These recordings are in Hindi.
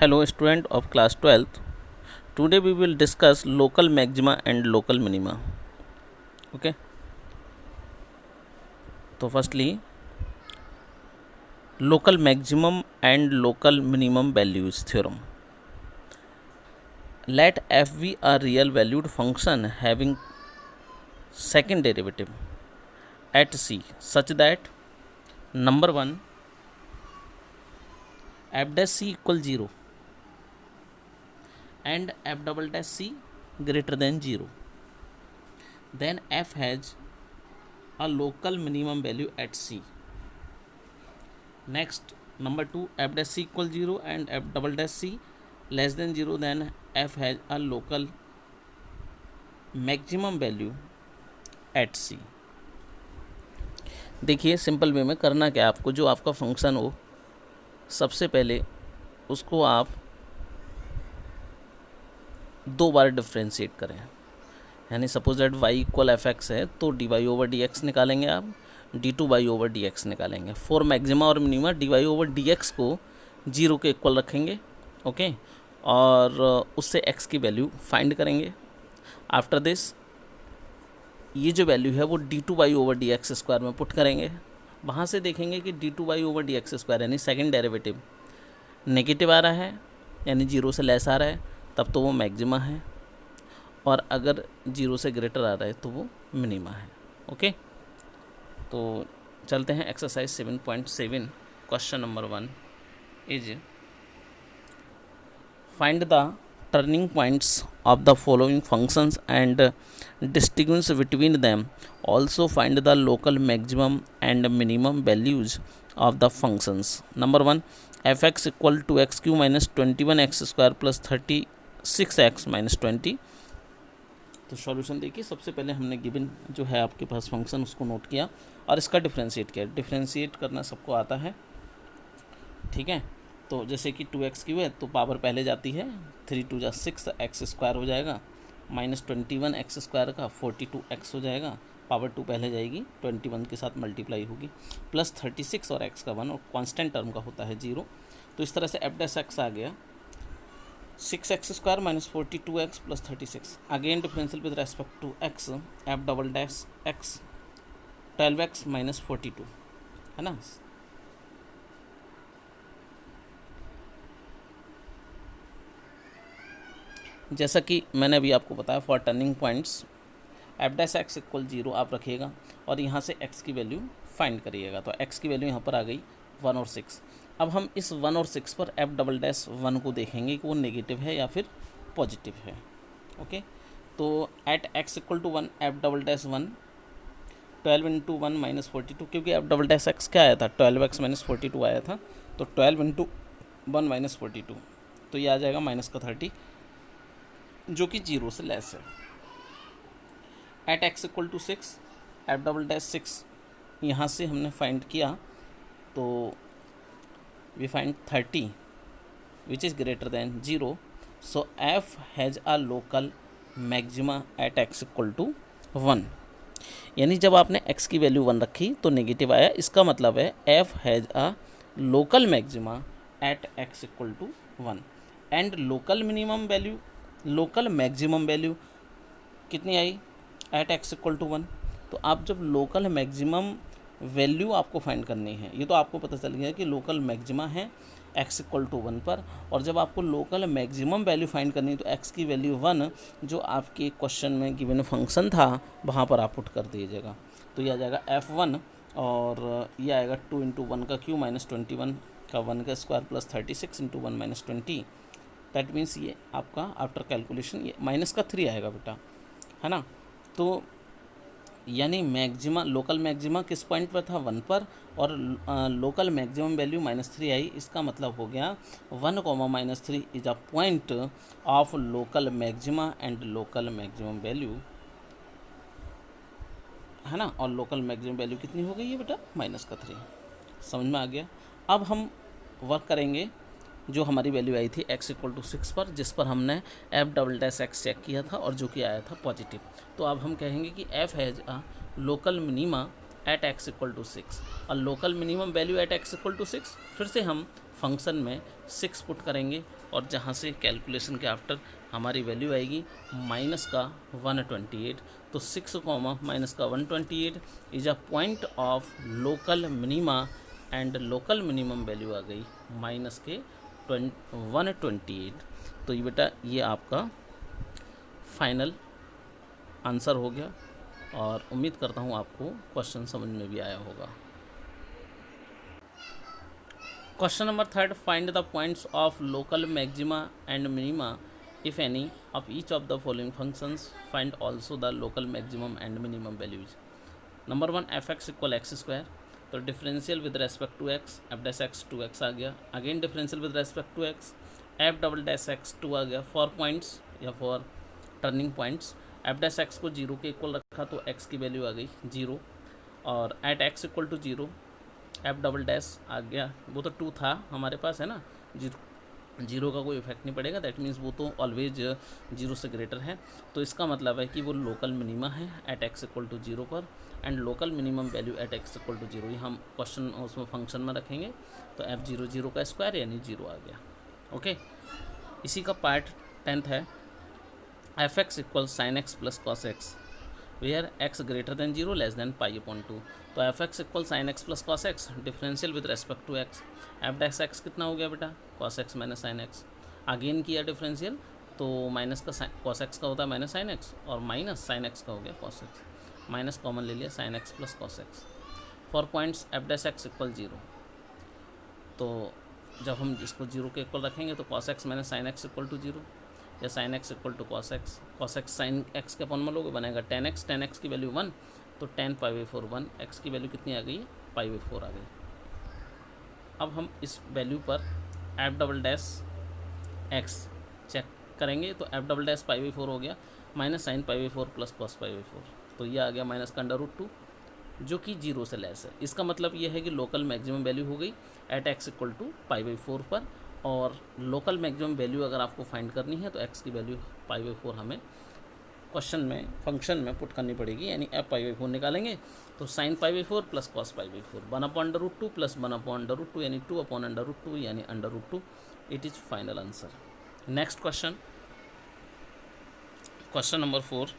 Hello student of class 12th. Today we will discuss local maxima and local minima. Okay. So firstly, local maximum and local minimum values theorem. Let f be a real valued function having second derivative at c such that number 1 f dash c equal 0 and f double dash c greater than 0. Then f has a local minimum value at c. Next, number 2 f dash c equal 0 and f double dash c less than 0, then f has a local maximum value at c. देखिए सिंपल वे में करना क्या आपको, जो आपका फंक्शन हो सबसे पहले उसको आप दो बार डिफ्रेंशिएट करें. यानी suppose that y equal f x है तो d y over d x निकालेंगे, आप d two y over d x निकालेंगे. फॉर मैक्सिमा और minima d y over d x को 0 के इक्वल रखेंगे. ओके और उससे x की वैल्यू फाइंड करेंगे. आफ्टर दिस ये जो वैल्यू है वो d two y over d x square में पुट करेंगे. वहाँ से देखेंगे कि d two y over d x square यानी सेकेंड डेरिवेटिव नेगेटिव आ रहा है यानी 0 से लेस आ रहा है तब तो वो मैक्सिमा है, और अगर 0 से ग्रेटर आ रहा है तो वो मिनिमा है. ओके तो चलते हैं exercise 7.7. Question number 1 is find the turning points of the following functions and distinguish between them. Also find the local maximum and minimum values of the functions. Number 1 f x equal to x cube minus 21x square plus 36x minus 20. तो सॉल्यूशन देखिए, सबसे पहले हमने गिवन जो है आपके पास फंक्शन उसको नोट किया और इसका डिफ्रेंशिएट किया. डिफ्रेंशिएट करना सबको आता है, ठीक है. तो जैसे कि 2x क्यू है तो पावर पहले जाती है, 3 2 जा 6x स्क्वायर हो जाएगा, माइनस 21x स्क्वायर का 42x हो जाएगा, पावर 2 पहले जाएगी, 21 के साथ मल्टीप्लाई होगी, प्लस 36 और x का 1 और कांस्टेंट टर्म का होता है 0. तो इस तरह से एफ डैश एक्स आ गया 6x square minus 42x plus 36. Again differential with respect to x, f double dash x 12x minus 42 है ना. जैसा कि मैंने अभी आपको बताया for turning points f dash x equal 0 आप रखिएगा और यहाँ से x की वैल्यू फाइंड करिएगा. तो x की वैल्यू यहाँ पर आ गई 1 और 6. अब हम इस 1 और 6 पर एफ डबल डैश 1 को देखेंगे कि वो नेगेटिव है या फिर पॉजिटिव है. ओके तो at x equal to 1 f double dash 1 12 into 1 minus 42, क्योंकि एफ डबल डैश एक्स क्या आया था 12x माइनस 42 आया था, तो 12 इंटू 1 माइनस 42 तो ये आ जाएगा माइनस का 30 जो कि 0 से लेस है. At x equal to 6 f double dash 6 यहाँ से हमने फाइंड किया तो we find 30 which is greater than 0. So f has a local maxima at x equal to 1. यानी जब आपने x की वैल्यू 1 रखी तो नेगेटिव आया, इसका मतलब है f has a local maxima at x equal to 1. And local minimum value, local maximum value कितनी आई एट x इक्वल टू 1. तो आप जब लोकल मैक्सिमम वैल्यू आपको फाइंड करनी है, ये तो आपको पता चल गया कि लोकल मैक्सिमा है x इक्वल टू 1 पर, और जब आपको लोकल मैक्सिमम वैल्यू फाइंड करनी है तो x की वैल्यू 1 जो आपके क्वेश्चन में गिवन फंक्शन था वहाँ पर आप पुट कर दीजिएगा. तो ये आ जाएगा f1 और ये आएगा 2 इंटू 1 का क्यू माइनस 21 का 1 का square plus 36 into 1 minus 20. That means ये आपका आफ्टर कैलकुलेशन ये माइनस का 3 आएगा बेटा, है ना. तो यानी मैक्सिमा, लोकल मैक्सिमा किस पॉइंट पर था 1 पर, और लोकल मैक्सिमम वैल्यू -3 आई. इसका मतलब हो गया 1 -3 is a point of local maxima and local maximum value, है ना. और लोकल मैक्सिमम वैल्यू कितनी हो गई है बेटा -3. समझ में आ गया. अब हम वर्क करेंगे जो हमारी वैल्यू आई थी x इक्वल टू 6 पर, जिस पर हमने f double dash x check किया था और जो कि आया था पॉजिटिव. तो अब हम कहेंगे कि f has a local minima at x equal to 6 और local minimum value at x equal to 6. फिर से हम फंक्शन में 6 पुट करेंगे और जहाँ से कैलकुलेशन के आफ्टर हमारी वैल्यू आएगी माइनस का 128, तो 6 माइनस का 128 is a point of local minima and local minimum value आ गई माइनस के 128। तो ये बेटा ये आपका फाइनल आंसर हो गया और उम्मीद करता हूँ आपको क्वेश्चन समझ में भी आया होगा। Question number 3, find the points of local maxima and minima if any of each of the following functions, find also the local maximum and minimum values. Number 1 f x equal x square, तो differential with respect to x, f dash x 2x आ गया। Again differential with respect to x, f double dash x 2 आ गया। फॉर पॉइंट्स या for turning points, f dash x को 0 के इक्वल रखा तो x की वैल्यू आ गई 0, और at x equal to 0 f double dash आ गया, वो तो 2 था हमारे पास है ना, 0 का कोई इफेक्ट नहीं पड़ेगा, दैट मीन्स वो तो ऑलवेज 0 से ग्रेटर है। तो इसका मतलब है कि वो लोकल मिनिमा है एट x इक्वल टू 0 पर, and local minimum value at x equal to 0, ये हम क्वेश्चन उसमें फंक्शन में रखेंगे। तो f0 0 का स्क्वायर यानी 0 आ गया। ओके, इसी का पार्ट 10th है, f x equal sine x plus cos x where x greater than 0 less than π/2। तो f x equal sine x plus cos x, differential with respect to x, f dash x कितना हो गया बेटा, cos x minus sine x. Again किया डिफरेंशियल तो माइनस का कॉस एक्स का होता है माइनस साइन एक्स, और माइनस साइन एक्स का हो गया कॉस एक्स, माइनस कॉमन ले लिया, sign x plus cos x. For points f dash x equal 0, तो जब हम इसको 0 के इक्वल रखेंगे तो cos x minus sine x equal to 0, या sine x equal to cos x sine x के अपन में लोगे बनेगा टेन एक्स की वैल्यू 1, तो 10 π/4 1, एक्स की वैल्यू कितनी आ गई, π/4 आ गई। अब हम इस वैल्यू पर f double dash x check करेंगे, तो एफ डबल डैश π/4 हो गया माइनस साइन π/4 प्लस कॉस π/4, तो ये आ गया माइनस का √2 जो कि 0 से लेस है। इसका मतलब ये है कि लोकल मैक्सिमम वैल्यू हो गई एट एक्स इक्वल टू π/4 पर, और लोकल मैक्सिमम वैल्यू अगर आपको फाइंड करनी है तो x की वैल्यू π/4 हमें क्वेश्चन में फंक्शन में पुट करनी पड़ेगी, यानी f π/4 निकालेंगे तो साइन π/4 प्लस कॉस π/4 1/√2 प्लस 1/√2 यानी 2/√2 यानी √2। It is final answer. Next question, question number 4,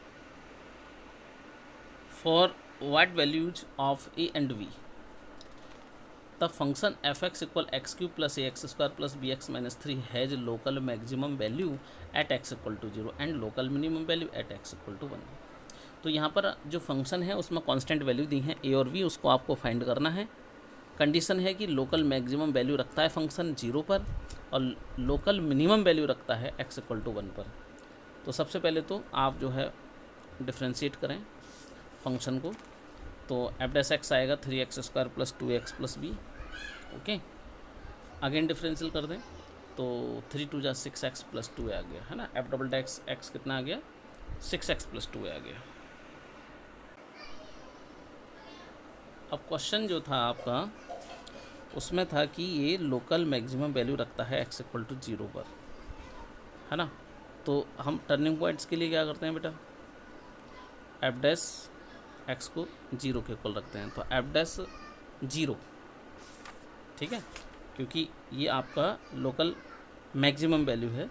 for what values of a and v the function f(x) equal x³ plus ax² plus bx minus 3 has local maximum value at x equal to 0 and local minimum value at x equal to 1। तो यहाँ पर जो फंक्शन है उसमें कांस्टेंट वैल्यू दी है a और v, उसको आपको फाइंड करना है। कंडीशन है कि लोकल मैक्सिमम वैल्यू रखता है फंक्शन 0 पर और लोकल मिनिमम वैल्यू रखता है x इक्वल टू 1 पर। तो सबसे पहले तो आप जो है डिफ्रेंशिएट करें फंक्शन को, तो एफ डैश एक्स आएगा 3x² plus 2x plus b। Okay, again differential कर दें तो 3 2 जा 6x प्लस 2 आ गया है ना, एफ डबल डैश एक्स कितना आ गया 6x प्लस 2 आ गया। अब क्वेश्चन जो था आपका उसमें था कि ये लोकल मैक्सिमम वैल्यू रखता है x इक्वल टू 0 पर, है ना। तो हम टर्निंग पॉइंट्स के लिए क्या करते हैं बेटा, एफ डैश एक्स को 0 के इक्वल रखते हैं, तो एफ डैश 0, ठीक है, क्योंकि ये आपका लोकल मैक्सिमम वैल्यू है।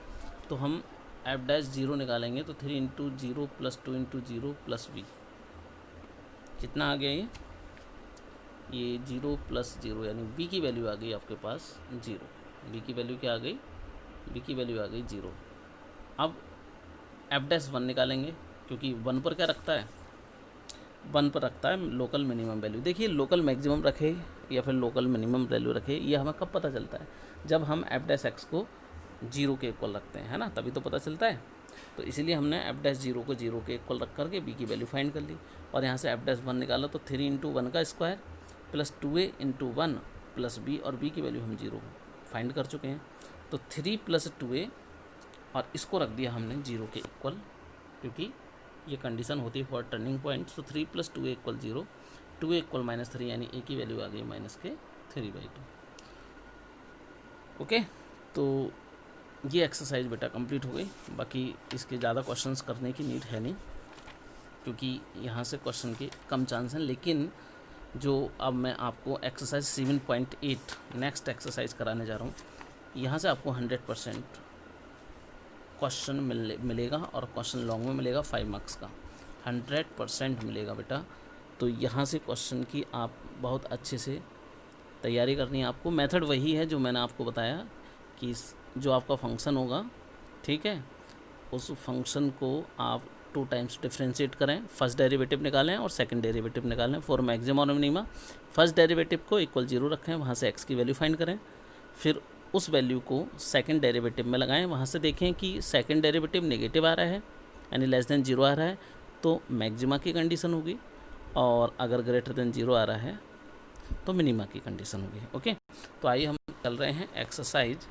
तो हम एफ डैश 0 निकालेंगे तो 3 × 0 प्लस 2 × 0 प्लस b, कितना आ गया ये 0 प्लस 0 यानी b की वैल्यू आ गई आपके पास 0। b की वैल्यू क्या आ गई, b की वैल्यू आ गई 0। अब एफ डैश 1 निकालेंगे क्योंकि 1 पर क्या रखता है, 1 पर रखता है लोकल मिनिमम वैल्यू। देखिए लोकल मैक्सिमम रखे या फिर लोकल मिनिमम वैल्यू रखे, ये हमें कब पता चलता है, जब हम एफ डैश एक्स को 0 के इक्वल रखते हैं, है ना, तभी तो पता चलता है। तो इसीलिए हमने एफ डैश 0 को 0 के इक्वल रख करके b की वैल्यू फाइंड कर ली, और यहाँ से एफ डैश 1 निकाला तो 3 × 1 का square plus 2a × 1 plus b, और b की वैल्यू हम 0 फाइंड कर चुके हैं। तो 3 + 2a और इसको रख दिया हमने 0 के इक्वल, क्योंकि ये कंडीशन होती है फॉर टर्निंग पॉइंट। तो 3 + 2a = 0, 2a = -3 यानी a की वैल्यू आ गई -3/2। ओके, तो ये एक्सरसाइज बेटा कंप्लीट हो गई। बाकी इसके ज़्यादा क्वेश्चंस करने की नीड है नहीं, क्योंकि यहाँ से क्वेश्चन के कम चांस हैं। लेकिन जो अब मैं आपको एक्सरसाइज 7.8 नेक्स्ट एक्सरसाइज कराने जा रहा हूँ, यहाँ से आपको 100% क्वेश्चन मिलेगा और क्वेश्चन लॉन्ग में मिलेगा 5 मार्क्स का, 100% मिलेगा बेटा। तो यहाँ से क्वेश्चन की आप बहुत अच्छे से तैयारी करनी है आपको। मेथड वही है जो मैंने आपको बताया कि जो आपका फंक्शन होगा, ठीक है, उस फंक्शन को आप 2 टाइम्स डिफ्रेंशिएट करें, फर्स्ट डेरिवेटिव निकालें और सेकंड डेरिवेटिव निकालें फॉर मैक्सिमम और मिनिमा। फर्स्ट डेरिवेटिव को इक्वल 0 रखें, वहाँ से x की वैल्यू फाइंड करें, फिर उस वैल्यू को सेकंड डेरिवेटिव में लगाएं, वहाँ से देखें कि सेकंड डेरिवेटिव नेगेटिव आ रहा है यानी लेस देन 0 आ रहा है तो मैक्सिमा की कंडीशन होगी, और अगर ग्रेटर देन 0 आ रहा है तो मिनिमा की कंडीशन होगी। ओके, तो आइए हम चल रहे हैं एक्सरसाइज